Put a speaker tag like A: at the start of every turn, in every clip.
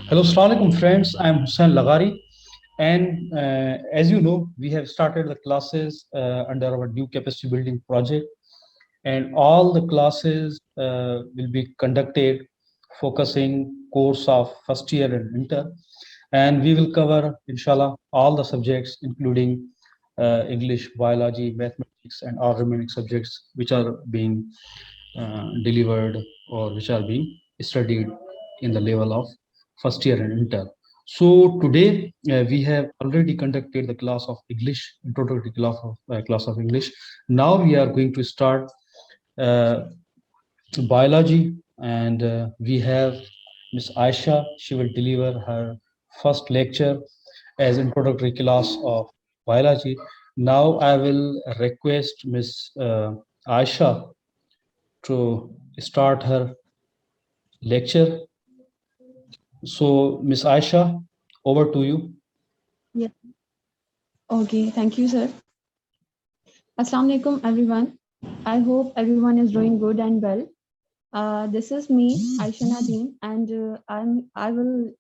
A: Hello, Assalamu alaikum friends. I am Hussain Lagari, and as you know, we have started the classes under our new capacity building project, and all the classes will be conducted focusing course of first year and inter, and we will cover, inshallah, all the subjects, including English, biology, mathematics, and all remaining subjects which are being delivered or which are being studied in the level of first year and inter. So today we have already conducted the class of English, introductory class of English. Now we are going to start uh, biology, and we have Miss Aisha. She will deliver her first lecture as introductory class of biology. Now I will request Miss Aisha to start her lecture. So, Miss Aisha, over to you.
B: Yeah. Okay. Thank you, sir. Assalamu alaikum, everyone. I hope everyone is doing good and well. This is me, Aisha Nadeem, and I will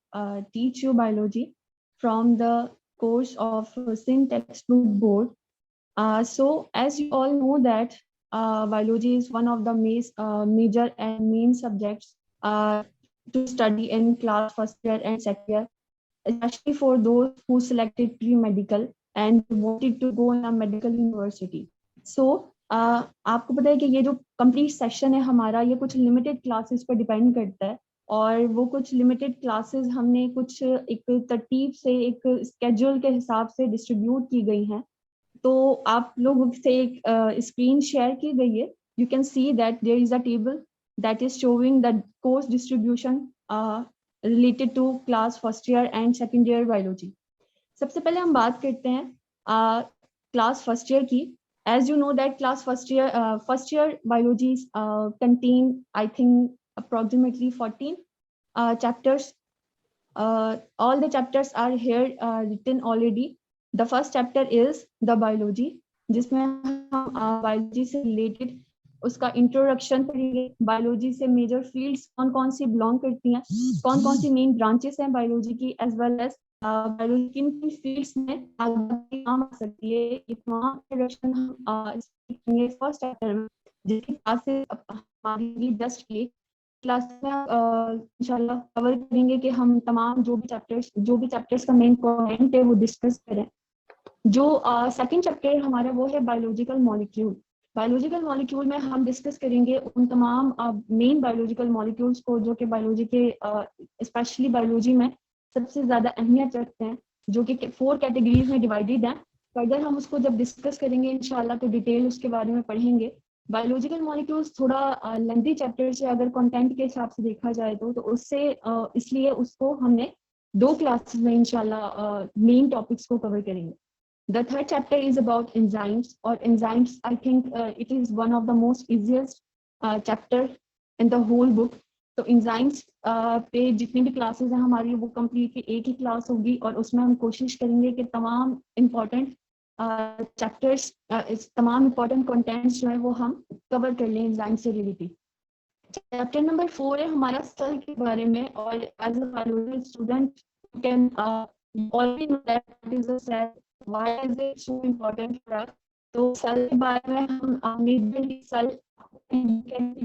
B: teach you biology from the course of SIN textbook board. So, as you all know that biology is one of the major and main subjects to study in class first year and second year, especially for those who selected pre-medical and wanted to go in a medical university. So आपको पता है कि ये जो complete session है हमारा, ये कुछ लिमिटेड क्लासेस पर डिपेंड करता है, और वो कुछ लिमिटेड क्लासेस हमने कुछ एक तरतीब से, एक स्केड्यूल के हिसाब से डिस्ट्रीब्यूट की गई हैं. तो आप लोग से एक स्क्रीन शेयर की गई है. You can see that there is a table that is showing the course distribution related to class first year and second year biology. सबसे पहले हम बात करते हैं क्लास फर्स्ट ईयर की. As you know that class first year biology contain, I think, approximately 14 chapters. All the chapters are here written already. The first chapter is the biology, जिसमें हम biology से related उसका introduction पढ़ेंगे. Biology से major fields कौन कौन सी belong करती हैं, कौन कौन सी मेन ब्रांचेस हैं बायोलॉजी की, एज वेल एज बायोलॉजी किन किन फील्ड्स में आगे काम आ सकती है. ये तमाम इंट्रोडक्शन हम सीखेंगे फर्स्ट चैप्टर में, जिसकी क्लासेस हमारी जस्ट एक क्लास में इंशाल्लाह कवर करेंगे कि हम तमाम जो भी चैप्टर्स का मेन कंटेंट है वो डिस्कस करें. जो सेकंड चैप्टर हमारा वो है बायोलॉजिकल मॉलिक्यूल. बायोलॉजिकल मॉलिक्यूल में हम डिस्कस करेंगे उन तमाम मेन बायोलॉजिकल मॉलिक्यूल्स को जो कि बायोलॉजी के स्पेशली बायोलॉजी में सबसे ज़्यादा अहमियत रखते हैं, जो कि 4 कैटेगरीज में डिवाइडेड हैं. फर्दर हम उसको जब डिस्कस करेंगे इंशाल्लाह तो डिटेल उसके बारे में पढ़ेंगे. बायोलॉजिकल मॉलिक्यूल्स थोड़ा लेंथी चैप्टर से अगर कंटेंट के हिसाब से देखा जाए तो उससे इसलिए उसको हमने 2 क्लासेस में इंशाल्लाह मेन टॉपिक्स को कवर करेंगे. The third chapter is about enzymes, or enzymes, I think it is one of the most easiest chapter in the whole book. तो enzymes पे जितनी भी क्लासेस हैं हमारी वो कम्प्लीटली एक ही क्लास होगी, और उसमें हम कोशिश करेंगे कि तमाम इम्पोर्टेंट चैप्टर्स, तमाम इम्पोर्टेंट कंटेंट्स जो है वो हम कवर कर लें एंजाइम से रिलेटेड. चैप्टर नंबर 4 है हमारा सेल के बारे में, और as a biology student you can already know that what is a cell, why is it so important for us. तो सेल के बारे में हम मेजरली सेल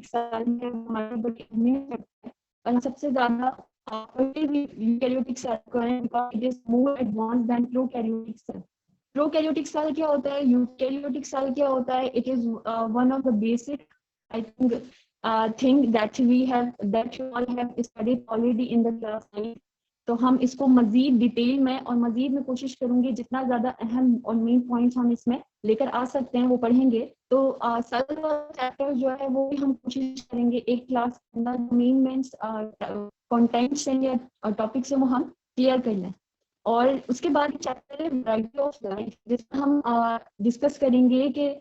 B: सेल में हमारे बड़ी अहमियत रखते हैं, और सबसे ज्यादा यूकैरियोटिक सेल को है because it is more advanced than prokaryotic cell. Prokaryotic cell क्या होता है, यूकैरियोटिक सेल क्या होता है? It is one of the basic, I think, thing that you all have studied already in the class 9. तो हम इसको मजीद डिटेल में और मजीद में कोशिश करूंगी जितना ज्यादा अहम और मेन पॉइंट्स हम इसमें लेकर आ सकते हैं वो पढ़ेंगे. तो सेल चैप्टर जो है वो भी हम कोशिश करेंगे एक क्लास के अंदर मेन कंटेंट्स या टॉपिक से वो हम क्लियर कर लें. और उसके बाद चैप्टर है वैरायटी ऑफ लाइफ, जिसमें हम डिस्कस करेंगे कि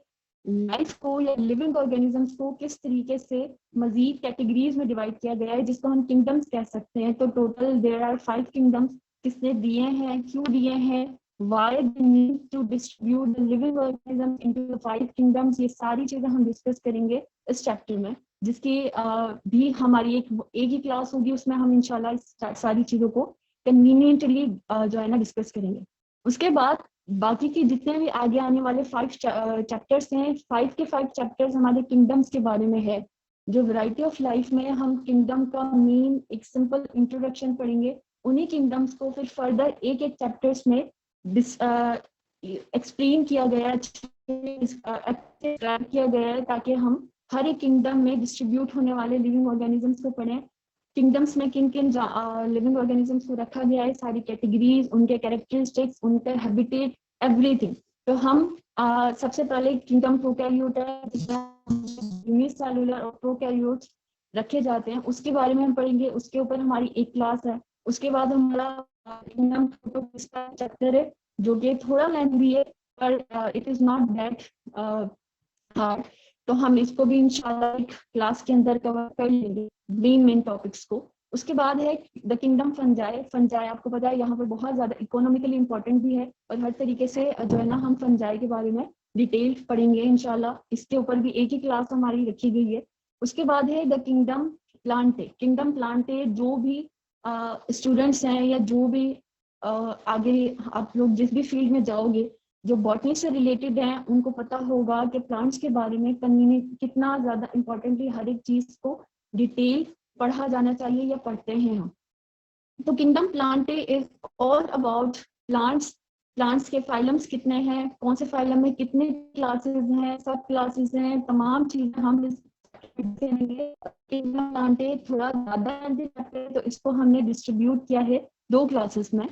B: लाइफ को या लिविंग ऑर्गेनिजम्स को किस तरीके से मजीद कैटेगरीज में डिवाइड किया गया है, जिसको हम किंगडम्स कह सकते हैं. तो टोटल देयर आर 5 किंगडम्स. किसने दिए हैं, क्यों दिए हैं, why they need to distribute the living organisms into the 5 kingdoms, ये सारी चीजें हम डिस्कस करेंगे इस चैप्टर में. जिसकी भी हमारी एक ही क्लास होगी, उसमें हम इंशाल्लाह इस सारी चीज़ों को कन्वीनियंटली जो है ना डिस्कस करेंगे। उसके बाद बाकी के जितने भी आगे आने वाले 5 चैप्टर्स हैं, 5 के 5 चैप्टर्स हमारे किंगडम्स के बारे में है। जो वैरायटी ऑफ लाइफ में हम किंगडम का मेन एक सिंपल इंट्रोडक्शन पढ़ेंगे, उन्हीं किंगडम्स को फिर फर्दर एक एक चैप्टर्स में एक्सप्लेन किया गया किया गया है, ताकि हम हर एक किंगडम में डिस्ट्रीब्यूट होने वाले लिविंग ऑर्गेनिजम्स को पढ़ें। किंगडम्स में किन किन लिविंग ऑर्गेनिजम्स को रखा गया है, सारी कैटेगरीज, उनके कैरेक्टरिस्टिक्स, उनका हैबिटेट, एवरीथिंग। तो हम सबसे पहले किंगडम प्रोकैरियोट है, यूनिसेलुलर और प्रोकैरियोट्स रखे जाते हैं, उसके बारे में हम पढ़ेंगे। उसके ऊपर हमारी एक क्लास है। उसके बाद हमारा किंगडम प्रोटोप्लाज्म चैप्टर है, जो कि थोड़ा लेंथी है, पर it is not that hard. तो हम इसको भी इंशाल्लाह एक क्लास के अंदर कवर कर लेंगे, मेन टॉपिक्स को। उसके बाद है द किंगडम फंजाई। फंजाई आपको पता है यहाँ पर बहुत ज्यादा इकोनॉमिकली इंपॉर्टेंट भी है, और हर तरीके से जो है ना हम फंजाई के बारे में डिटेल पढ़ेंगे इंशाल्लाह। इसके ऊपर भी एक ही क्लास हमारी रखी गई है। उसके बाद है the kingdom Plantae. Kingdom Plantae जो भी स्टूडेंट्स हैं या जो भी आगे आप लोग जिस भी फील्ड में जाओगे, जो बॉटनी से रिलेटेड हैं, उनको पता होगा कि प्लांट्स के बारे में कितना ज्यादा इम्पोर्टेंटली हर एक चीज को डिटेल पढ़ा जाना चाहिए या पढ़ते हैं हम। तो kingdom Plantae is all about plants. Plants के फाइलम्स कितने हैं, कौन से फाइलम में कितने क्लासेस हैं, सब क्लासेस हैं, तमाम चीजें हम इस किंगडम प्लांटे थोड़ा ज्यादा है, तो इसको हमने डिस्ट्रीब्यूट किया है 2 क्लासेस में।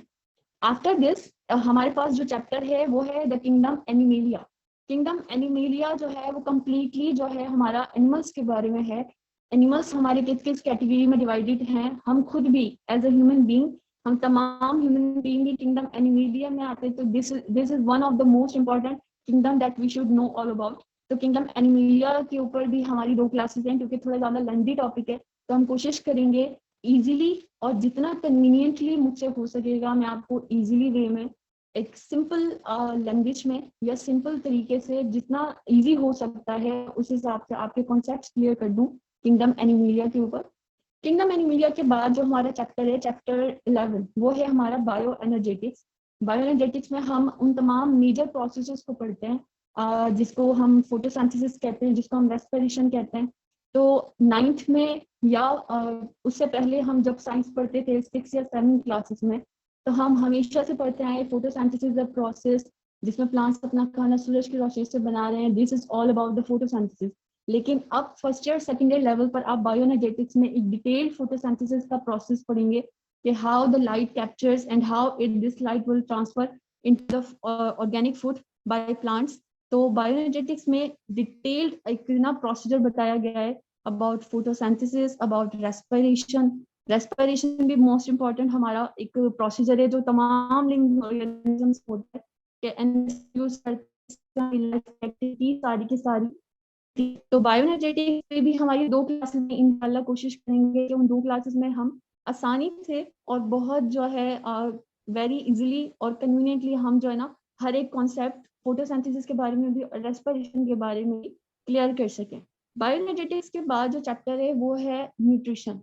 B: आफ्टर दिस हमारे पास जो चैप्टर है वो है the kingdom animalia. Kingdom animalia जो है वो कम्प्लीटली जो है हमारा एनिमल्स के बारे में है। एनिमल्स हमारे किस किस कैटेगरी में डिवाइडेड हैं, हम खुद भी एज अ ह्यूमन बीइंग, हम तमाम ह्यूमन बीइंग भी किंगडम एनिमेलिया में आते हैं। तो this is one of the most important kingdom that we should know all about. तो किंगडम एनिमेलिया के ऊपर भी हमारी 2 क्लासेस हैं, क्योंकि थोड़ा ज्यादा लेंथी टॉपिक है, तो हम कोशिश करेंगे इजीली और जितना कन्वीनियंटली मुझसे हो सकेगा मैं आपको इजीली वे में एक सिंपल लैंग्वेज में या सिंपल तरीके से जितना इजी हो सकता है उस हिसाब से आपके कॉन्सेप्ट्स क्लियर कर दूं किंगडम एनिमेलिया के ऊपर। किंगडम एनिमेलिया के बाद जो हमारा चैप्टर है, चैप्टर 11, वो है हमारा बायो एनर्जेटिक्स। बायो एनर्जेटिक्स में हम उन तमाम मेजर प्रोसेसेस को पढ़ते हैं, जिसको हम फोटोसिंथेसिस कहते हैं, जिसको हम रेस्पिरेशन कहते हैं। तो 9th में या उससे पहले हम जब साइंस पढ़ते थे 6 या 7 क्लासेस में, तो हम हमेशा से पढ़ते आए फोटोसिंथेसिस प्रोसेस, जिसमें प्लांट्स अपना खाना सूरज की रोशनी से बना रहे हैं। This is all about the photosynthesis. लेकिन अब first year second year level पर आप बायोएनर्जेटिक्स में एक डिटेल्ड फोटोसिंथेसिस का प्रोसेस पढ़ेंगे कि how the light captures and how it this light will transfer into the organic food by plants. तो बायोएनर्जेटिक्स में डिटेल्ड एक ना प्रोसीजर बताया गया है about photosynthesis, about respiration. Respiration भी मोस्ट इंपॉर्टेंट हमारा एक प्रोसीजर है जो तमाम लिविंग ऑर्गेनिजम्स होते हैं सारी की सारी। तो बायोएनर्जेटिक्स पे भी हमारी 2 क्लासेस में इंशाल्लाह कोशिश करेंगे कि उन 2 क्लासेस में हम आसानी से और बहुत जो है वेरी इजीली और कन्वीनियंटली हम जो है ना हर एक कॉन्सेप्ट फोटोसिंथेसिस के बारे में भी और रेस्पिरेशन के बारे में भी क्लियर कर सकें। बायोएनर्जेटिक्स के बाद जो चैप्टर है वो है न्यूट्रिशन।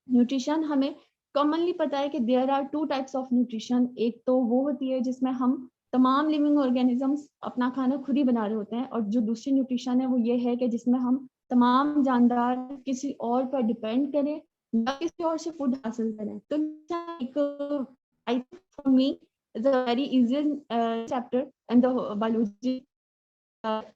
B: न्यूट्रिशन हमें कॉमनली पता है कि there are 2 types of nutrition. एक तो वो होती है जिसमें हम तमाम लिविंग ऑर्गेनिजम्स अपना खाना खुद ही बना रहे होते हैं, और जो दूसरी न्यूट्रिशन है वो ये है कि जिसमें हम तमाम जानदार किसी और पर डिपेंड करें या किसी और से फूड हासिल करें। तो एक I for me is a very easy chapter in the biology,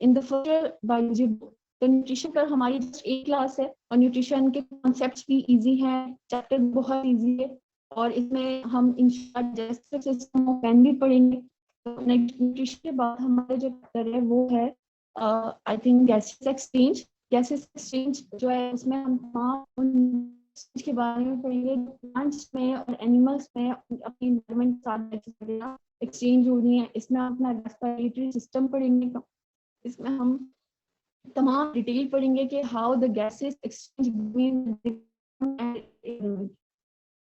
B: in the first biology book. तो न्यूट्रिशन पर हमारी जस्ट एक क्लास है और न्यूट्रिशन के कॉन्सेप्ट्स भी इजी हैं, चैप्टर बहुत इजी है, और इसमें हम डाइजेस्टिव सिस्टम ऑफ मैन भी पढ़ेंगे। न्यूट्रिशन के बाद हमारा जो चैप्टर है वो है I think gases exchange. Gases exchange जो है उसमें हम तमाम उन के बारे में पढ़ेंगे प्लांट्स में और एनिमल्स में अपनी एनवायरनमेंट साथ एक्सचेंज हो रही है। इसमें अपना रेस्पिरेटरी सिस्टम पढ़ेंगे, इसमें हम तमाम डिटेल पढ़ेंगे कि how the gases exchange between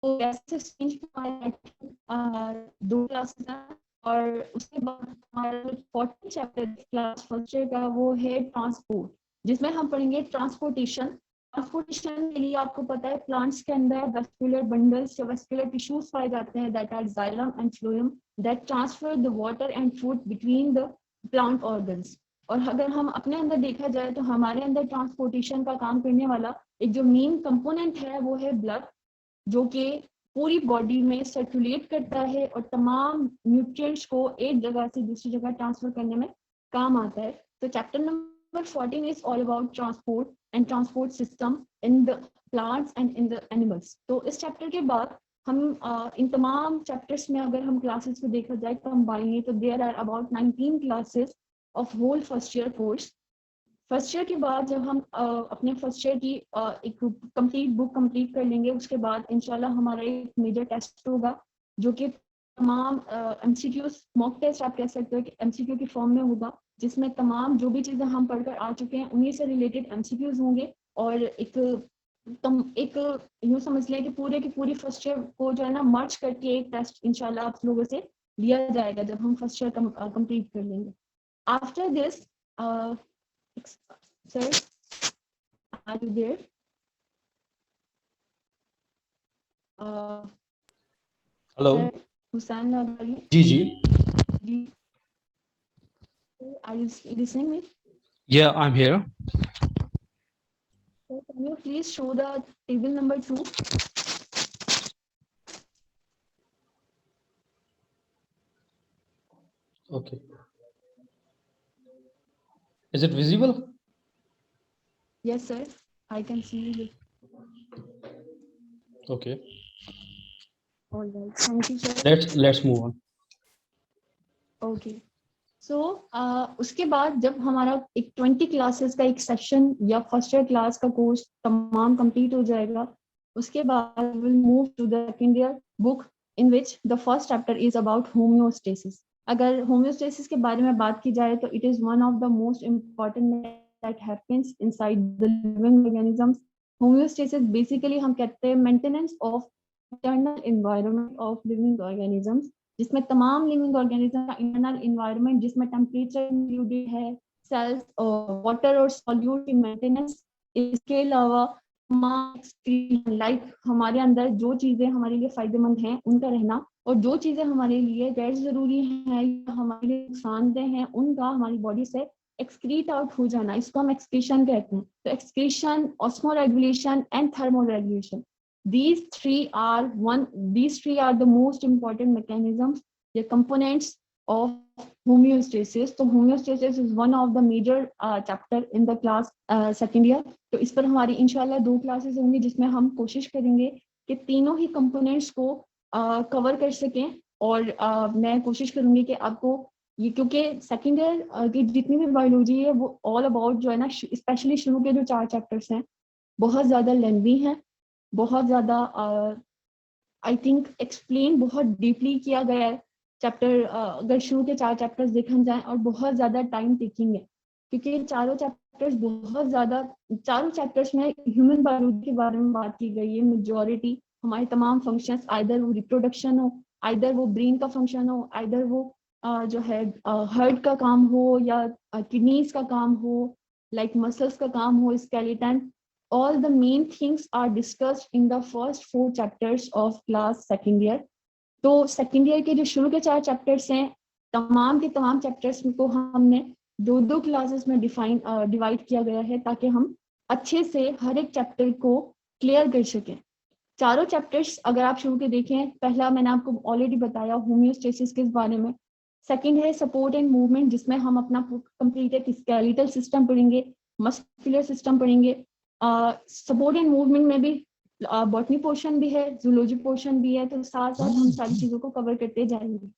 B: तो गैसेस एक्सचेंज हमारे 2 क्लासेस हैं। और उसके बाद हमारा 14 चैप्टर क्लास फर्स्ट ईयर का वो है ट्रांसपोर्ट, जिसमें हम पढ़ेंगे ट्रांसपोर्टेशन। ट्रांसपोर्टेशन के लिए आपको पता है प्लांट्स के अंदर वेस्कुलर बंडल्स या वेस्कुलर टिश्यूज पाए जाते हैं that are xylem and phloem that transfer the water and food between the plant organs. और अगर हम अपने अंदर देखा जाए तो हमारे अंदर ट्रांसपोर्टेशन का काम करने वाला एक जो मेन कंपोनेंट है वो है ब्लड, जो कि पूरी बॉडी में सर्कुलेट करता है और तमाम न्यूट्रिएंट्स को एक जगह से दूसरी जगह ट्रांसफर करने में काम आता है। तो chapter number 14 is all about transport and transport system in the plants and in the animals. तो इस चैप्टर के बाद हम इन तमाम चैप्टर्स में अगर हम क्लासेस को देखा जाए कंबाइनली तो there are about 19 classes of whole first year course. First year के बाद जब हम अपने फर्स्ट ईयर की एक कंप्लीट बुक कंप्लीट कर लेंगे उसके बाद इंशाल्लाह हमारा एक मेजर टेस्ट होगा जो कि तमाम एमसीक्यूज मॉक टेस्ट आप कह सकते हो कि एमसीक्यू की फॉर्म में होगा, जिसमें तमाम जो भी चीज़ें हम पढ़कर आ चुके हैं उन्हीं से रिलेटेड एमसीक्यूज होंगे। और एक यूँ समझ लें कि पूरे की पूरी फर्स्ट ईयर को जो है ना मर्ज करके एक टेस्ट इंशाल्लाह आप लोगों से लिया जाएगा जब हम फर्स्ट ईयर कंप्लीट कर लेंगे। After this sir, are you there?
A: Hello.
B: Sir, Hussain Nagari.
A: Gigi.
B: Are you listening me?
A: Yeah, I'm here.
B: So can you please show the table number 2?
A: Okay. Is it visible?
B: Yes, sir. I can see you.
A: Okay.
B: All right. Thank you, sir.
A: Let's move on.
B: Okay. So उसके बाद जब हमारा एक 20 classes का एक session या first year class का course तमाम कंप्लीट हो जाएगा, उसके बाद will move to the second year book in which the first chapter is about homeostasis. अगर होम्योस्टेसिस के बारे में बात की जाए तो it is one of the most important that happens inside the living organisms. Homeostasis basically हम कहते हैं maintenance of internal environment of living organisms, जिसमें तमाम लिविंग ऑर्गेनिज्म का इंटरनल एनवायरनमेंट जिसमें टेम्परेचर इंक्लूडेड है, सेल्स और वाटर और सॉल्यूट की मेंटेनेंस, इसके अलावा लाइक हमारे अंदर जो चीजें हमारे लिए फायदेमंद हैं उनका रहना और जो चीजें हमारे लिए गैर जरूरी हैं या हमारे लिए नुकसानदेह हैं उनका हमारी बॉडी से एक्सक्रीट आउट हो जाना, इसको हम एक्सक्रीशन कहते हैं। तो excretion, osmoregulation and thermoregulation, these three are the most important mechanisms, the components of homeostasis. तो homeostasis is one of the major chapter in the class second year। तो इस पर हमारी इंशाल्लाह 2 क्लासेस होंगी जिसमें हम कोशिश करेंगे कि तीनों ही कंपोनेंट्स को कवर कर सकें। और मैं कोशिश करूंगी कि आपको ये, क्योंकि सेकेंड ईयर की जितनी भी बायोलॉजी है वो ऑल अबाउट जो है ना, स्पेशली शुरू के जो 4 चैप्टर्स हैं बहुत ज़्यादा लेंथी हैं, बहुत ज़्यादा आई थिंक एक्सप्लेन बहुत डीपली किया गया है चैप्टर। अगर शुरू के 4 चैप्टर्स देखा जाए और बहुत ज़्यादा टाइम टेकिंग है क्योंकि चारों चैप्टर्स बहुत ज़्यादा, चारों चैप्टर्स में ह्यूमन बायोलॉजी के बारे में बात की गई है। मेजॉरिटी हमारे तमाम फंक्शंस, आइदर वो रिप्रोडक्शन हो, आइदर वो ब्रेन का फंक्शन हो, आइदर वो जो है हार्ट का काम हो या किडनीज का काम हो, लाइक मसल्स का काम हो, skeleton, all the main things are discussed in the first 4 chapters of class second year। तो सेकेंड ईयर के जो शुरू के 4 चैप्टर्स हैं, तमाम के तमाम चैप्टर्स को हमने 2 क्लासेस में डिवाइड किया गया है ताकि हम अच्छे से हर एक चैप्टर को क्लियर कर सकें। चारों चैप्टर्स अगर आप शुरू के देखें, पहला मैंने आपको ऑलरेडी बताया होम्योस्टेसिस के बारे में, सेकेंड है सपोर्ट एंड मूवमेंट जिसमें हम अपना कंप्लीट एक स्केलेटल सिस्टम पढ़ेंगे, मस्कुलर सिस्टम पढ़ेंगे, सपोर्ट एंड मूवमेंट में भी बॉटनी पोर्शन भी है, जूलॉजी पोर्शन भी है, तो साथ साथ हम सारी चीज़ों को कवर करते जाएंगे।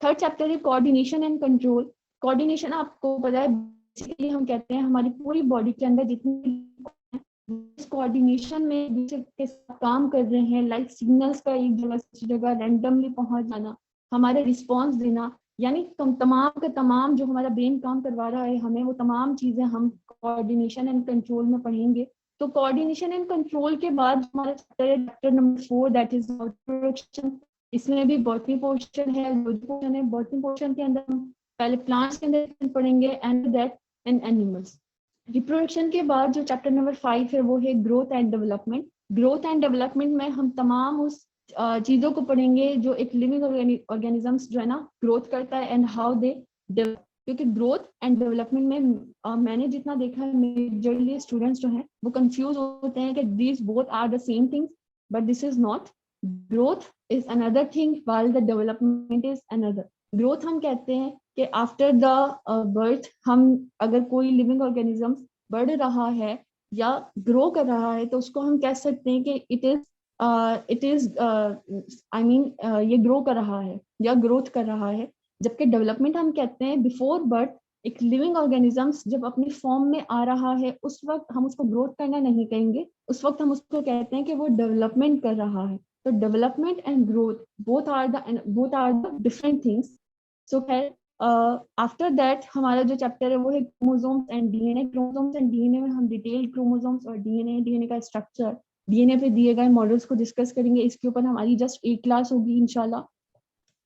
B: थर्ड चैप्टर है कोऑर्डिनेशन एंड कंट्रोल। कोऑर्डिनेशन आपको पता है बेसिकली हम कहते हैं हमारी पूरी बॉडी के अंदर जितनी कोऑर्डिनेशन में दूसरे के साथ काम कर रहे हैं, लाइक सिग्नल्स का एक जगह से जगह रैंडमली पहुंच जाना, हमारे रिस्पॉन्स देना, यानी तमाम का तमाम जो हमारा ब्रेन काम करवा रहा है हमें, वो तमाम चीज़ें हम कोऑर्डिनेशन एंड कंट्रोल में पढ़ेंगे। तो कोऑर्डिनेशन एंड कंट्रोल के बाद हमारा chapter number 4 that is production. इसमें भी बॉटनी पोर्शन है, जूलॉजी पोर्शन है। बॉटनी पोर्शन के अंदर हम पहले प्लांट्स के अंदर पढ़ेंगे and that and animals. Reproduction के बाद जो चैप्टर नंबर 5 है वो है growth and development. Growth and development में हम तमाम उस चीज़ों को पढ़ेंगे जो एक लिविंग ऑर्गेनिजम्स जो है ना ग्रोथ करता है एंड हाउ दे डेवलप। क्योंकि ग्रोथ एंड डेवलपमेंट में मैंने जितना देखा है मेजरली स्टूडेंट्स जो हैं वो कंफ्यूज होते हैं कि these both are the same things, but this is not. Growth is another thing while the development is another. Growth हम कहते हैं कि आफ्टर द बर्थ हम अगर कोई लिविंग ऑर्गेनिज्म बढ़ रहा है या ग्रो कर रहा है तो उसको हम कह सकते हैं कि इट इज आई मीन ये ग्रो कर रहा है या ग्रोथ कर रहा है। जबकि डेवलपमेंट हम कहते हैं बिफोर बर्थ एक लिविंग ऑर्गेनिजम्स जब अपनी फॉर्म में आ रहा है उस वक्त हम उसको ग्रोथ करना नहीं कहेंगे, उस वक्त हम उसको कहते हैं कि वो डेवलपमेंट कर रहा है। तो development and growth both are the different things. So खैर आफ्टर दैट हमारा जो चैप्टर है वो है chromosomes and DNA. Chromosomes and DNA में हम डिटेल क्रोमोसोम्स और डीएनए का स्ट्रक्चर, डीएनए पे दिए गए मॉडल्स को डिस्कस करेंगे। इसके ऊपर हमारी जस्ट एक क्लास होगी इंशाल्लाह।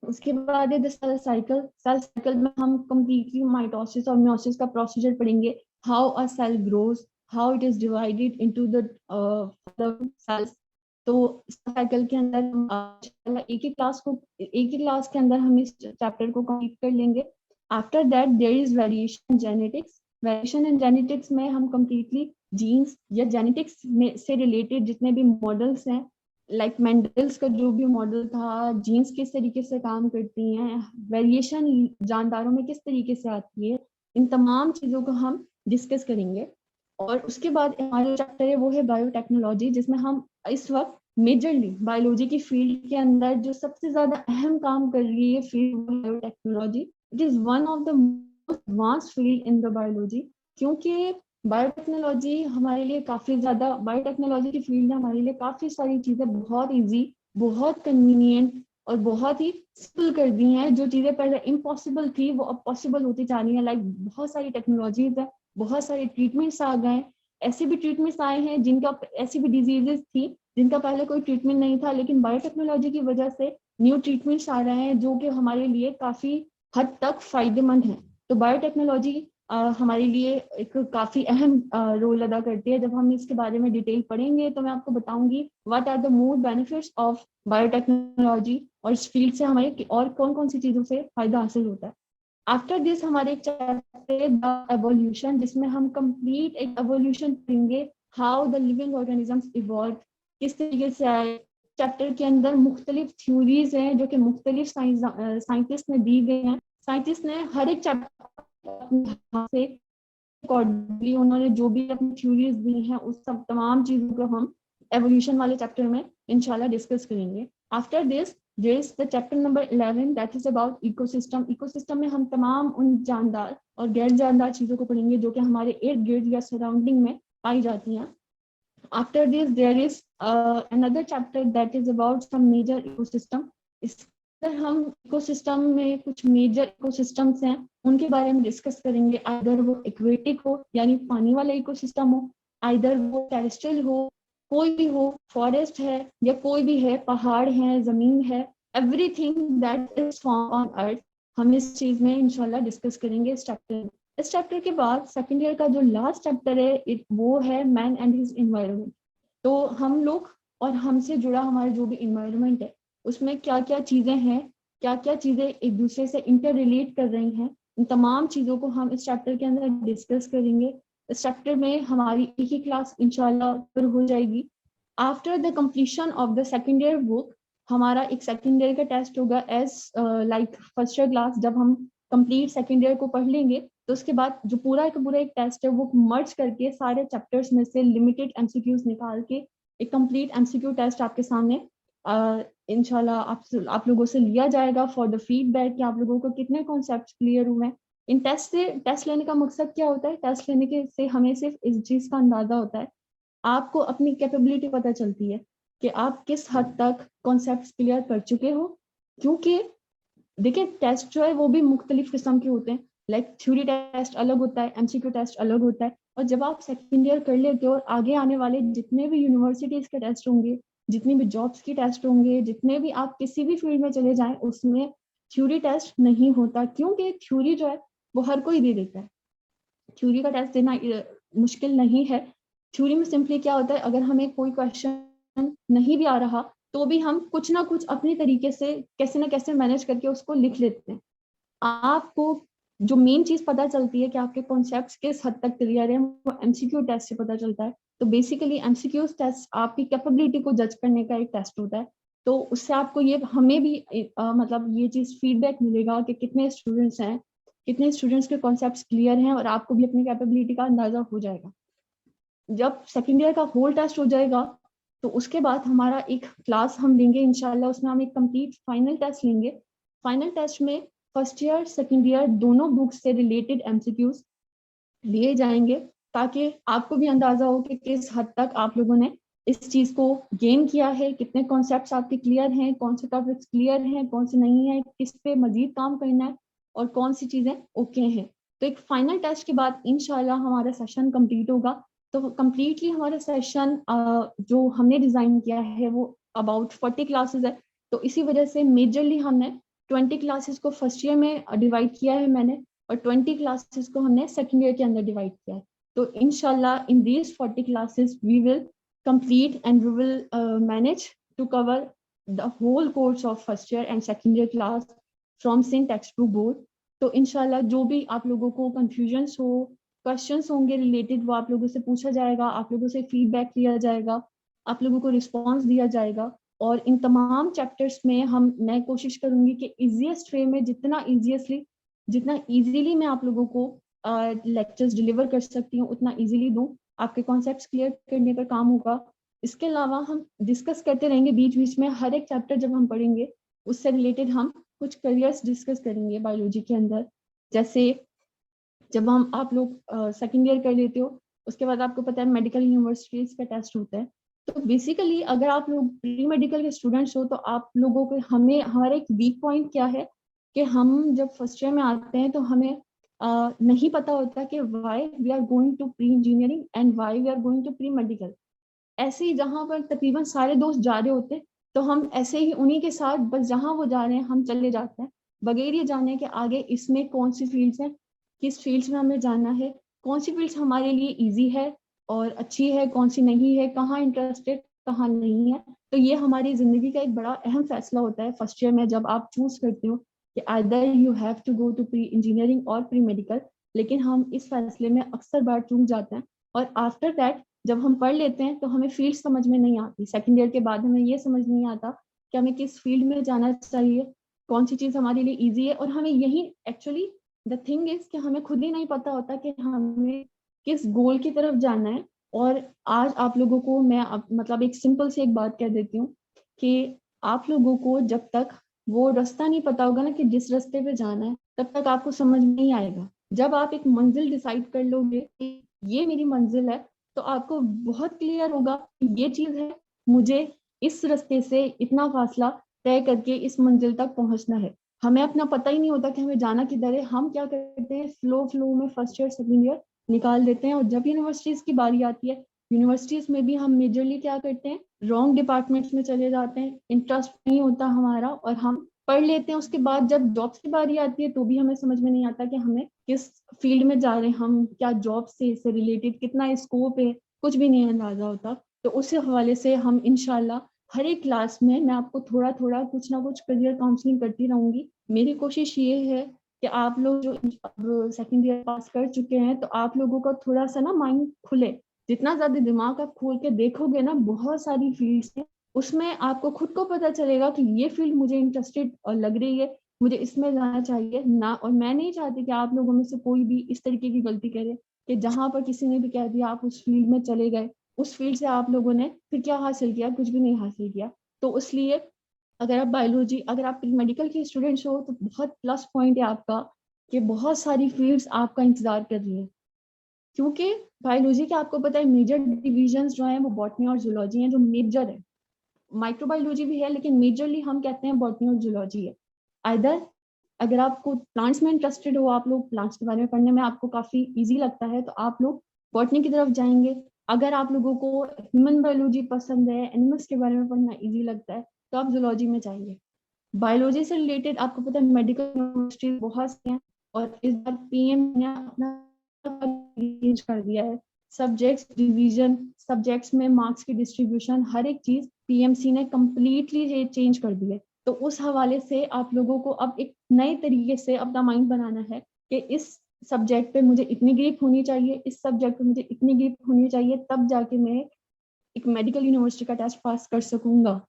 B: उसके बाद है सेल साइकिल। सेल साइकिल में हम कंप्लीटली माइटोसिस और मियोसिस का प्रोसीजर पढ़ेंगे, how a cell grows, how it is divided into the cells. तो साइकिल के अंदर हम एक ही क्लास के अंदर हम इस चैप्टर को कंप्लीट कर लेंगे। After that there is variation genetics. Variation in genetics में हम कंप्लीटली जीन्स या जेनेटिक्स में से रिलेटेड जितने भी मॉडल्स हैं, लाइक मेंडल्स का जो भी मॉडल था, जीन्स किस तरीके से काम करती हैं, वेरिएशन जानदारों में किस तरीके से आती है, इन तमाम चीज़ों को हम डिस्कस करेंगे। और उसके बाद हमारा चैप्टर है वो है बायोटेक्नोलॉजी, जिसमें हम इस वक्त मेजरली बायोलॉजी की फील्ड के अंदर जो सबसे ज्यादा अहम काम कर रही है field biotechnology. It is one of the most advanced field in the biology, क्योंकि बायोटेक्नोलॉजी हमारे लिए काफी ज्यादा, बायोटेक्नोलॉजी की फील्ड में हमारे लिए काफी सारी चीजें बहुत इजी, बहुत कन्वीनियंट और बहुत ही सिंपल कर दी हैं। जो चीजें पहले इम्पॉसिबल थी वो अब पॉसिबल होती जा रही है। लाइक बहुत सारी टेक्नोलॉजीज है, बहुत सारे ट्रीटमेंट्स आ गए, ऐसे भी ट्रीटमेंट्स आए हैं जिनका, ऐसी भी डिजीजेस थी जिनका पहले कोई ट्रीटमेंट नहीं था, लेकिन बायोटेक्नोलॉजी की वजह से न्यू ट्रीटमेंट्स आ रहे हैं जो कि हमारे लिए काफी हद तक फायदेमंद हैं। तो बायोटेक्नोलॉजी हमारे लिए एक काफी अहम रोल अदा करती है। जब हम इसके बारे में डिटेल पढ़ेंगे तो मैं आपको बताऊंगी what are the more benefits of biotechnology और इस फील्ड से हमें और कौन कौन सी चीजों से फायदा हासिल होता है। आफ्टर दिस हमारे एक चैप्टर है द एवोल्यूशन, जिसमें हम कंप्लीट एक एवोल्यूशन पढ़ेंगे, how the living organisms evolve, किस तरीके से आए। चैप्टर के अंदर मुख्तलिफ थ्योरीज हैं जो कि मुख्तलिफ साइंटिस्ट ने दी गई हैं। साइंटिस्ट ने हर एक चैप्टर से अकॉर्डिंगली उन्होंने जो भी अपनी थ्योरीज दी हैं उस सब तमाम चीजों को हम एवोल्यूशन वाले चैप्टर में इंशाल्लाह डिस्कस करेंगे। After this there is the chapter number 11 that is about ecosystem. ecosystem में हम तमाम उन जानदार और गैर जानदार चीजों को पढ़ेंगे जो कि हमारे इर्द गिर्द या सराउंडिंग में पाई जाती हैं। After this there is another chapter that is about some major ecosystem. इसमें हम इकोसिस्टम में कुछ मेजर इकोसिस्टम्स हैं उनके बारे में डिस्कस करेंगे। आइदर वो एक्वेटिक हो यानी पानी वाला इकोसिस्टम हो, आइदर वो टेरेस्ट्रियल हो, कोई भी हो, फॉरेस्ट है या कोई भी है, पहाड़ है, जमीन है, everything that is found on earth, हम इस चीज में इंशाल्लाह डिस्कस करेंगे इस चैप्टर में। इस चैप्टर के बाद सेकेंड ईयर का जो लास्ट चैप्टर है वो है मैन एंड हिज इन्वायरमेंट। तो हम लोग और हमसे जुड़ा हमारा जो भी इन्वायरमेंट है उसमें क्या क्या चीजें हैं, क्या क्या चीजें एक दूसरे से इंटर रिलेट कर रही हैं, इन तमाम चीजों को हम इस चैप्टर के अंदर डिस्कस करेंगे। इस चैप्टर में हमारी एक ही क्लास इंशाल्लाह पर हो जाएगी। After the completion of the second year book हमारा एक सेकेंड ईयर का टेस्ट होगा as like first year class. जब हम कंप्लीट सेकेंड ईयर को पढ़ लेंगे तो उसके बाद जो पूरा का पूरा एक टेस्ट है वो मर्ज करके सारे चैप्टर्स में से लिमिटेड एमसीक्यूज निकाल के एक कंप्लीट एमसीक्यू टेस्ट आपके सामने इंशाल्लाह आप लोगों से लिया जाएगा फॉर द फीडबैक कि आप लोगों को कितने कॉन्सेप्ट क्लियर हुए हैं। इन टेस्ट लेने का मकसद क्या होता है? टेस्ट लेने के से हमें सिर्फ इस चीज का अंदाजा होता है, आपको अपनी कैपेबिलिटी पता चलती है कि आप किस हद तक कॉन्सेप्ट क्लियर कर चुके हो। क्योंकि देखिए टेस्ट जो है वो भी मुख्तलिफ किस्म के होते हैं, लाइक थ्योरी टेस्ट अलग होता है, एमसीक्यू टेस्ट अलग होता है। और जब आप सेकेंड ईयर कर लेते हो और आगे आने वाले जितने भी यूनिवर्सिटीज के टेस्ट होंगे, जितनी भी जॉब्स की टेस्ट होंगे, जितने भी आप किसी भी फील्ड में चले जाएं उसमें थ्योरी टेस्ट नहीं होता, क्योंकि थ्योरी जो है वो हर कोई दे देता है। थ्योरी का टेस्ट देना मुश्किल नहीं है। थ्योरी में सिंपली क्या होता है, अगर हमें कोई क्वेश्चन नहीं भी आ रहा तो भी हम कुछ ना कुछ अपने तरीके से कैसे ना कैसे मैनेज करके उसको लिख लेते हैं। आपको जो मेन चीज पता चलती है कि आपके कॉन्सेप्ट्स किस हद तक क्लियर है, वो एमसीक्यू टेस्ट से पता चलता है। तो बेसिकली एमसीक्यू टेस्ट आपकी कैपेबिलिटी को जज करने का एक टेस्ट होता है। तो उससे आपको ये, हमें भी मतलब ये चीज फीडबैक मिलेगा कि कितने स्टूडेंट्स हैं, कितने स्टूडेंट्स के कॉन्सेप्ट्स क्लियर हैं, और आपको भी अपनी कैपेबिलिटी का अंदाजा हो जाएगा। जब सेकेंड ईयर का होल टेस्ट हो जाएगा तो उसके बाद हमारा एक क्लास हम लेंगे इंशाल्लाह, उसमें हम एक कंप्लीट फाइनल टेस्ट लेंगे। फाइनल टेस्ट में फर्स्ट ईयर सेकेंड ईयर दोनों बुक्स से रिलेटेड एमसीक्यूज लिए जाएंगे, ताकि आपको भी अंदाजा हो कि किस हद तक आप लोगों ने इस चीज को गेन किया है, कितने कॉन्सेप्ट्स आपके क्लियर हैं, कौन से टॉपिक्स क्लियर हैं, कौन से नहीं है, किस पे मजीद काम करना है, और कौन सी चीजें ओके हैं। तो एक फाइनल टेस्ट के बाद इंशाल्लाह हमारा सेशन कंप्लीट होगा। तो कंप्लीटली हमारा सेशन जो हमने डिजाइन किया है वो अबाउट 40 क्लासेस है। तो इसी वजह से मेजरली हमने 20 क्लासेस को फर्स्ट ईयर में डिवाइड किया है मैंने, और 20 क्लासेस को हमने सेकेंड ईयर के अंदर डिवाइड किया है। तो इंशाल्लाह in these 40 classes we will complete and we will manage to cover the whole course of first year and second year class from syntax to board. तो इंशाल्लाह जो भी आप लोगों को कंफ्यूजन्स हो, क्वेश्चंस होंगे रिलेटेड, वो आप लोगों से पूछा जाएगा, आप लोगों से फीडबैक लिया जाएगा, आप लोगों को रिस्पॉन्स दिया जाएगा। और इन तमाम चैप्टर्स में मैं कोशिश करूंगी कि इजीएस्ट वे में, जितना इजीली मैं आप लोगों को लेक्चर्स डिलीवर कर सकती हूँ उतना इजीली दूँ, आपके कॉन्सेप्ट्स क्लियर करने का काम होगा। इसके अलावा हम डिस्कस करते रहेंगे बीच बीच में, हर एक चैप्टर जब हम पढ़ेंगे उससे रिलेटेड हम कुछ करियर्स डिस्कस करेंगे बायोलॉजी के अंदर। जैसे जब आप लोग सेकेंड ईयर कर लेते हो, उसके बाद आपको पता है मेडिकल यूनिवर्सिटीज का टेस्ट होता है। तो बेसिकली अगर आप लोग प्री मेडिकल के स्टूडेंट्स हो तो आप लोगों को, हमारा एक वीक पॉइंट क्या है कि हम जब फर्स्ट ईयर में आते हैं तो हमें नहीं पता होता कि why we are going to pre engineering and why we are going to pre medical. ऐसे ही जहाँ पर तकरीबन सारे दोस्त जा रहे होते तो हम ऐसे ही उन्हीं के साथ बस जहाँ वो जा रहे हैं हम चले जाते हैं, बगैर ये जाने के आगे इसमें कौन सी फील्ड्स हैं, किस फील्ड्स में हमें जाना है, कौन सी फील्ड्स हमारे लिए ईजी है और अच्छी है, कौन सी नहीं है, कहाँ इंटरेस्टेड कहाँ नहीं है। तो ये हमारी जिंदगी का एक बड़ा अहम फैसला होता है फर्स्ट ईयर में, जब आप चूज करते हो कि either you have to go to pre engineering और प्री मेडिकल। लेकिन हम इस फैसले में अक्सर बार चूक जाते हैं, और आफ्टर दैट जब हम पढ़ लेते हैं तो हमें फील्ड समझ में नहीं आती। सेकेंड ईयर के बाद हमें ये समझ नहीं आता कि हमें किस फील्ड में जाना चाहिए, कौन सी चीज़ हमारे लिए ईजी है। और हमें यही एक्चुअली द थिंग इज कि हमें खुद ही नहीं पता होता कि हमें किस गोल की तरफ जाना है। और आज आप लोगों को मैं मतलब एक सिंपल से एक बात कह देती हूँ कि आप लोगों को जब तक वो रास्ता नहीं पता होगा ना कि जिस रास्ते पे जाना है, तब तक आपको समझ नहीं आएगा। जब आप एक मंजिल डिसाइड कर लोगे कि ये मेरी मंजिल है, तो आपको बहुत क्लियर होगा कि ये चीज है, मुझे इस रास्ते से इतना फासला तय करके इस मंजिल तक पहुंचना है। हमें अपना पता ही नहीं होता कि हमें जाना किधर है। हम क्या करते हैं, फ्लो में फर्स्ट ईयर सेकेंड ईयर निकाल देते हैं, और जब यूनिवर्सिटीज की बारी आती है, यूनिवर्सिटीज में भी हम मेजरली क्या करते हैं, रॉन्ग डिपार्टमेंट्स में चले जाते हैं, इंटरेस्ट नहीं होता हमारा और हम पढ़ लेते हैं। उसके बाद जब जॉब्स की बारी आती है तो भी हमें समझ में नहीं आता कि हमें किस फील्ड में जा रहे हैं, हम क्या जॉब से रिलेटेड कितना स्कोप है, कुछ भी नहीं अंदाजा होता। तो उस हवाले से हम इंशाल्लाह हर एक क्लास में मैं आपको थोड़ा थोड़ा कुछ ना कुछ करियर काउंसलिंग करती रहूंगी। मेरी कोशिश ये है कि आप लोग जो अब सेकेंड ईयर पास कर चुके हैं, तो आप लोगों का थोड़ा सा ना माइंड खुले। जितना ज्यादा दिमाग आप खोल के देखोगे ना, बहुत सारी फील्ड्स हैं, उसमें आपको खुद को पता चलेगा कि ये फील्ड मुझे इंटरेस्टेड और लग रही है, मुझे इसमें जाना चाहिए ना। और मैं नहीं चाहती कि आप लोगों में से कोई भी इस तरीके की गलती करे कि जहां पर किसी ने भी कह दिया आप उस फील्ड में चले गए, उस फील्ड से आप लोगों ने फिर क्या हासिल किया, कुछ भी नहीं हासिल किया। तो इसलिए अगर आप मेडिकल के स्टूडेंट्स हो तो बहुत प्लस पॉइंट है आपका कि बहुत सारी फील्ड्स आपका इंतजार कर रही है। क्योंकि बायोलॉजी के आपको पता है मेजर डिविजन्स जो हैं वो बॉटनी और जूलॉजी हैं, जो मेजर है। माइक्रोबायोलॉजी भी है लेकिन मेजरली हम कहते हैं बॉटनी और जूलॉजी है। आइदर अगर आपको प्लांट्स में इंटरेस्टेड हो, आप लोग प्लांट्स के बारे में पढ़ने में आपको काफी इजी लगता है, तो आप लोग बॉटनी की तरफ जाएंगे। अगर आप लोगों को ह्यूमन बायोलॉजी पसंद है, एनिमल्स के बारे में पढ़ना इजी लगता है, तो आप जूलॉजी में जाएंगे। बायोलॉजी से रिलेटेड आपको पता है मेडिकल यूनिवर्सिटी बहुत सी हैं, और इस बार पीएम ने अपना चेंज कर दिया है। सब्जेक्ट्स डिवीजन, सब्जेक्ट्स में मार्क्स की डिस्ट्रीब्यूशन, हर एक चीज पीएमसी ने कम्प्लीटली चेंज कर दी है। तो उस हवाले से आप लोगों को अब एक नए तरीके से अपना माइंड बनाना है कि इस सब्जेक्ट पे मुझे इतनी ग्रिप होनी चाहिए, इस सब्जेक्ट पे मुझे इतनी ग्रिप होनी चाहिए, तब जाके मैं एक मेडिकल यूनिवर्सिटी का टेस्ट पास कर सकूंगा।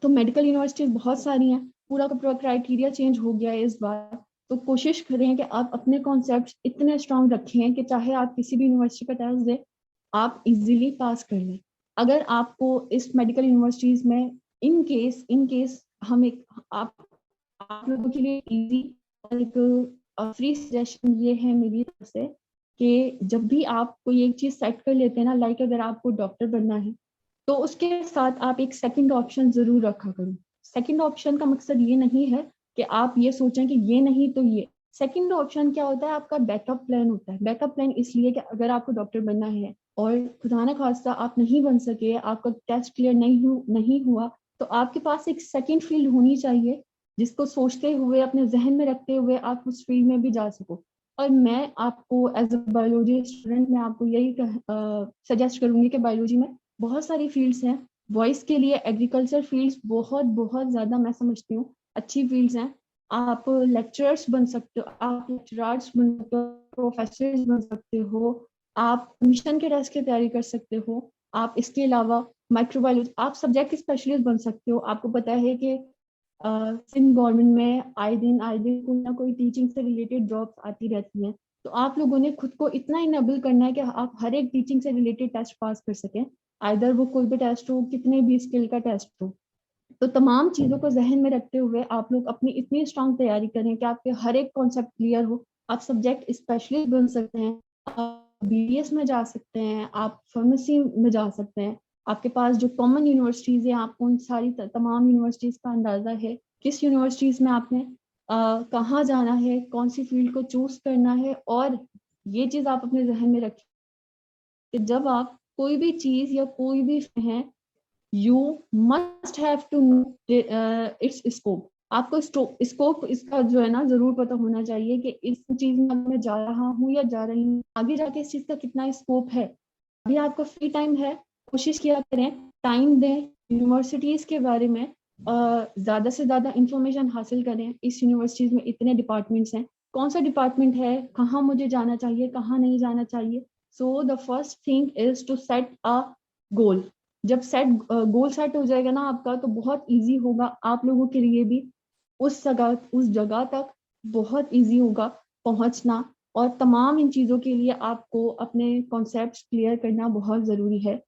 B: तो मेडिकल यूनिवर्सिटीज बहुत सारी हैं, पूरा का पूरा क्राइटेरिया चेंज हो गया है इस बार। तो कोशिश करें कि आप अपने कॉन्सेप्ट इतने स्ट्रांग रखें कि चाहे आप किसी भी यूनिवर्सिटी का टेस्ट दें, आप इजीली पास कर लें। अगर आपको इस मेडिकल यूनिवर्सिटीज में इन केस हम एक आप लोगों के लिए इजी और एक फ्री सजेशन ये है मेरी तरफ से कि जब भी आप कोई एक चीज सेट कर लेते हैं ना, लाइक अगर आपको डॉक्टर बनना है तो उसके साथ आप एक सेकंड ऑप्शन जरूर रखा करो। सेकंड ऑप्शन का मकसद ये नहीं है कि आप ये सोचें कि ये नहीं तो ये। सेकंड ऑप्शन क्या होता है, आपका बैकअप प्लान होता है। बैकअप प्लान इसलिए कि अगर आपको डॉक्टर बनना है और खुदा न खास्ता आप नहीं बन सके, आपका टेस्ट क्लियर नहीं हुआ, तो आपके पास एक सेकंड फील्ड होनी चाहिए जिसको सोचते हुए, अपने जहन में रखते हुए आप उस फील्ड में भी जा सको। और मैं आपको एज अ बायोलॉजी स्टूडेंट मैं आपको यही सजेस्ट करूंगी कि बायोलॉजी में बहुत सारी फील्ड्स हैं। वॉइस के लिए एग्रीकल्चर फील्ड्स बहुत बहुत ज़्यादा मैं समझती हूँ अच्छी फील्ड्स हैं। आप लेक्चरर्स बन सकते हो, आप लेक्चरार्स बन सकते हो, प्रोफेसर्स बन सकते हो, आप मिशन के टेस्ट की तैयारी कर सकते हो। आप इसके अलावा माइक्रोबायोलॉजी, आप सब्जेक्ट स्पेशलिस्ट बन सकते हो। आपको पता है कि सिंध गवर्नमेंट में आए दिन कोई ना कोई टीचिंग से रिलेटेड जॉब्स आती रहती हैं। तो आप लोगों ने खुद को इतना इनेबल करना है कि आप हर एक टीचिंग से रिलेटेड टेस्ट पास कर सकें, आइदर वो कोई भी टेस्ट हो, कितने भी स्किल का टेस्ट हो। तो तमाम चीज़ों को जहन में रखते हुए आप लोग अपनी इतनी स्ट्रांग तैयारी करें कि आपके हर एक कॉन्सेप्ट क्लियर हो। आप सब्जेक्ट स्पेशलिस्ट बन सकते हैं, आप बीडीएस में जा सकते हैं, आप फार्मेसी में जा सकते हैं। आपके पास जो कॉमन यूनिवर्सिटीज़ हैं, आपको उन सारी तमाम यूनिवर्सिटीज़ का अंदाज़ा है किस यूनिवर्सिटीज़ में आपने कहाँ जाना है, कौन सी फील्ड को चूज करना है। और ये चीज़ आप अपने जहन में रखें कि जब आप कोई भी चीज़ या कोई भी है, you must have to know its scope. आपको स्कोप इसका जो है ना जरूर पता होना चाहिए कि इस चीज में मैं जा रहा हूँ या जा रही हूँ, आगे जाके इस चीज का कितना स्कोप है। अभी आपको फ्री टाइम है, कोशिश किया करें, टाइम दें, यूनिवर्सिटीज के बारे में ज्यादा से ज्यादा इंफॉर्मेशन हासिल करें। इस यूनिवर्सिटीज में इतने डिपार्टमेंट्स हैं, कौन सा डिपार्टमेंट है, कहाँ मुझे जाना चाहिए, कहाँ नहीं जाना चाहिए। So the first thing is to set a goal. जब गोल सेट हो जाएगा ना आपका, तो बहुत इजी होगा आप लोगों के लिए भी उस जगह तक बहुत इजी होगा पहुंचना। और तमाम इन चीज़ों के लिए आपको अपने कॉन्सेप्ट्स क्लियर करना बहुत ज़रूरी है।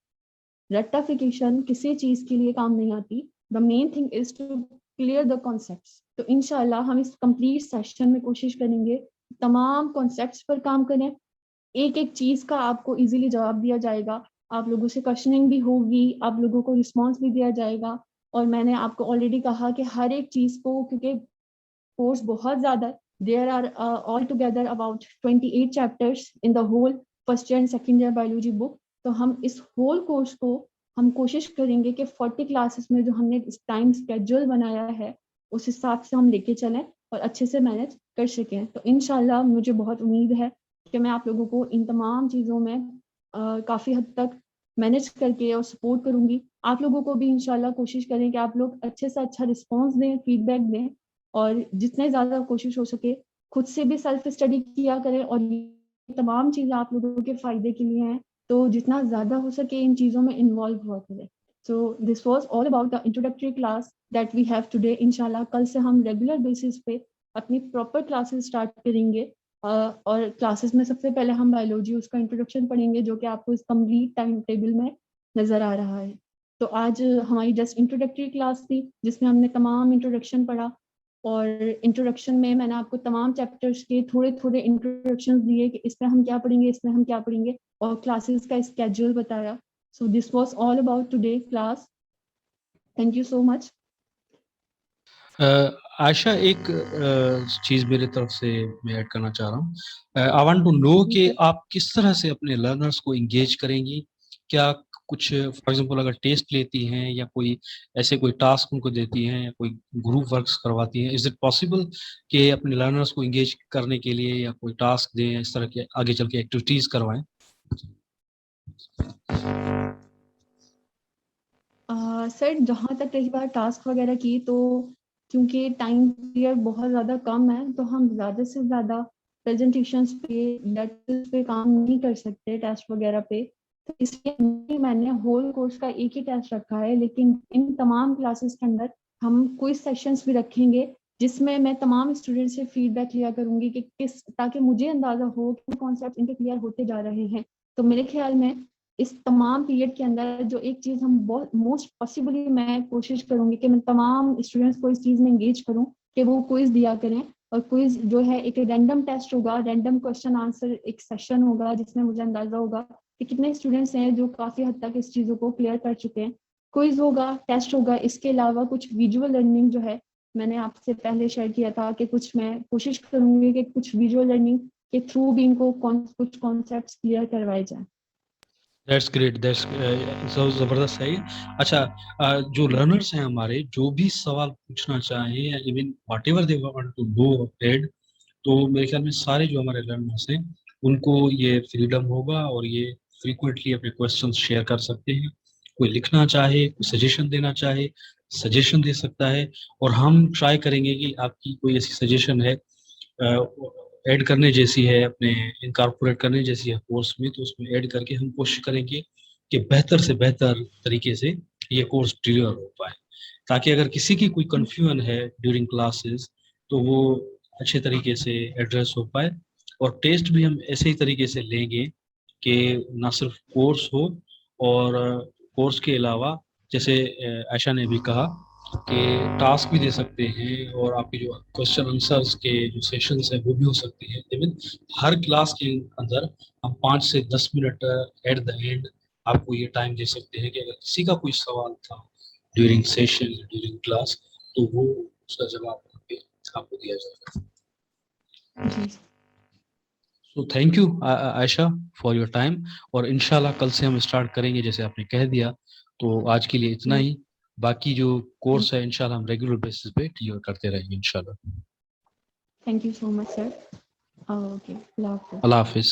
B: रेक्टिफिकेशन किसी चीज़ के लिए काम नहीं आती। The main thing is to clear the concepts. तो इंशाल्लाह हम इस कंप्लीट सेशन में कोशिश करेंगे तमाम कॉन्सेप्ट्स पर काम करें। एक एक चीज़ का आपको इजीली जवाब दिया जाएगा, आप लोगों से क्वेश्चनिंग भी होगी, आप लोगों को रिस्पॉन्स भी दिया जाएगा। और मैंने आपको ऑलरेडी कहा कि हर एक चीज़ को, क्योंकि कोर्स बहुत ज़्यादा है, there are all together about 28 chapters in the whole first year and second year biology book. तो हम इस होल कोर्स को हम कोशिश करेंगे कि 40 क्लासेस में जो हमने इस टाइम स्केड्यूल बनाया है उस हिसाब से हम लेके चलें और अच्छे से मैनेज कर सकें। तो इंशाल्लाह मुझे बहुत उम्मीद है कि मैं आप लोगों को इन तमाम चीज़ों में काफ़ी हद तक मैनेज करके और सपोर्ट करूँगी। आप लोगों को भी इंशाल्लाह कोशिश करें कि आप लोग अच्छे से अच्छा रिस्पॉन्स दें, फीडबैक दें, और जितने ज़्यादा कोशिश हो सके खुद से भी सेल्फ स्टडी किया करें। और ये तमाम चीज़ें आप लोगों के फ़ायदे के लिए हैं, तो जितना ज़्यादा हो सके इन चीज़ों में इन्वॉल्व हुआ करें। So this was all about the introductory class that we have today. इंशाल्लाह कल से हम रेगुलर बेसिस पे अपनी प्रॉपर क्लासेस स्टार्ट करेंगे। और क्लासेस में सबसे पहले हम बायोलॉजी उसका इंट्रोडक्शन पढ़ेंगे, जो कि आपको इस कंप्लीट टाइम टेबल में नज़र आ रहा है। तो आज हमारी जस्ट इंट्रोडक्टरी क्लास थी जिसमें हमने तमाम इंट्रोडक्शन पढ़ा। और इंट्रोडक्शन में मैंने आपको तमाम चैप्टर्स के थोड़े थोड़े इंट्रोडक्शन दिए कि इसमें हम क्या पढ़ेंगे, इसमें हम क्या पढ़ेंगे, और क्लासेस का स्केड्यूल बताया। So this was all about today class. Thank you so much.
A: Ayesha, एक चीज़ मेरे तरफ से मैं ऐड करना चाह रहा हूँ। आई वांट टू नो कि आप किस तरह से अपने लर्नर्स को इंगेज करेंगी। क्या कुछ फॉर एग्जांपल अगर टेस्ट लेती हैं या कोई ऐसे कोई टास्क उनको देती हैं या कोई ग्रुप वर्क्स करवाती हैं, इज इट पॉसिबल कि अपने लर्नर्स को इंगेज करने के लिए या कोई टास्क दें, इस तरह के आगे चल के एक्टिविटीज़ करवाएं?
B: सर जहाँ तक रही बात टास्क वगैरह की, तो क्योंकि टाइम पीरियड बहुत ज़्यादा कम है तो हम ज़्यादा से ज़्यादा प्रेजेंटेशंस पे लेक्चर्स पे काम नहीं कर सकते टेस्ट वगैरह पे। तो इसलिए मैंने होल कोर्स का एक ही टेस्ट रखा है, लेकिन इन तमाम क्लासेस के अंदर हम क्विज सेशंस भी रखेंगे जिसमें मैं तमाम स्टूडेंट से फीडबैक लिया करूंगी कि किस, ताकि मुझे अंदाजा हो कि कॉन्सेप्ट इनके क्लियर होते जा रहे हैं। तो मेरे ख्याल में इस तमाम पीरियड के अंदर जो एक चीज हम बहुत मोस्ट पॉसिबली मैं कोशिश करूंगी कि मैं तमाम स्टूडेंट्स को इस चीज में एंगेज करूं कि वो क्विज दिया करें। और क्विज जो है एक रैंडम टेस्ट होगा, रैंडम क्वेश्चन आंसर एक सेशन होगा जिसमें मुझे अंदाजा होगा कि कितने स्टूडेंट्स हैं जो काफी हद तक इस चीजों को क्लियर कर चुके हैं। क्विज होगा, टेस्ट होगा, इसके अलावा कुछ विजुअल लर्निंग जो है मैंने आपसे पहले शेयर किया था कि कुछ मैं कोशिश करूंगी कि कुछ विजुअल लर्निंग के थ्रू भी इनको कुछ कॉन्सेप्ट क्लियर करवाए जाए।
A: दैट्स ग्रेट, दैट्स सब जबरदस्त है ये। अच्छा, जो लर्नर्स हैं हमारे, जो भी सवाल पूछना चाहें या even whatever they want to go ahead, तो मेरे ख्याल में सारे जो हमारे लर्नर्स हैं उनको ये फ्रीडम होगा और ये फ्रीक्वेंटली अपने क्वेश्चंस शेयर कर सकते हैं। कोई लिखना चाहे, कोई सजेशन देना चाहे, सजेशन दे सकता है। और हम ट्राई करेंगे कि आपकी कोई ऐसी सजेशन है ऐड करने जैसी है, अपने इनकॉर्पोरेट करने जैसी है कोर्स में, तो उसमें ऐड करके हम कोशिश करेंगे कि बेहतर से बेहतर तरीके से ये कोर्स डिलीवर हो पाए, ताकि अगर किसी की कोई कंफ्यूजन है ड्यूरिंग क्लासेस तो वो अच्छे तरीके से एड्रेस हो पाए। और टेस्ट भी हम ऐसे ही तरीके से लेंगे कि ना सिर्फ कोर्स हो, और कोर्स के अलावा जैसे आयशा ने भी कहा कि टास्क भी दे सकते हैं, और आपके जो क्वेश्चन आंसर्स के जो सेशंस हैं वो भी हो सकते हैं। इवन हर क्लास के अंदर हम 5 से 10 मिनट एट द एंड आपको ये टाइम दे सकते हैं कि अगर किसी का कोई सवाल था ड्यूरिंग सेशन, ड्यूरिंग क्लास, तो वो उसका जवाब आपको दिया जाएगा।
B: जी
A: so thank you Ayesha for your time, और इंशाल्लाह कल से हम स्टार्ट करेंगे जैसे आपने कह दिया। तो आज के लिए इतना
B: जी,
A: ही। बाकी जो कोर्स है इंशाल्लाह हम रेगुलर बेसिस पे क्लियर करते रहेंगे इंशाल्लाह।
B: Thank you so much sir. Okay, अल्लाह हाफिज़।
A: अल्लाह हाफिज।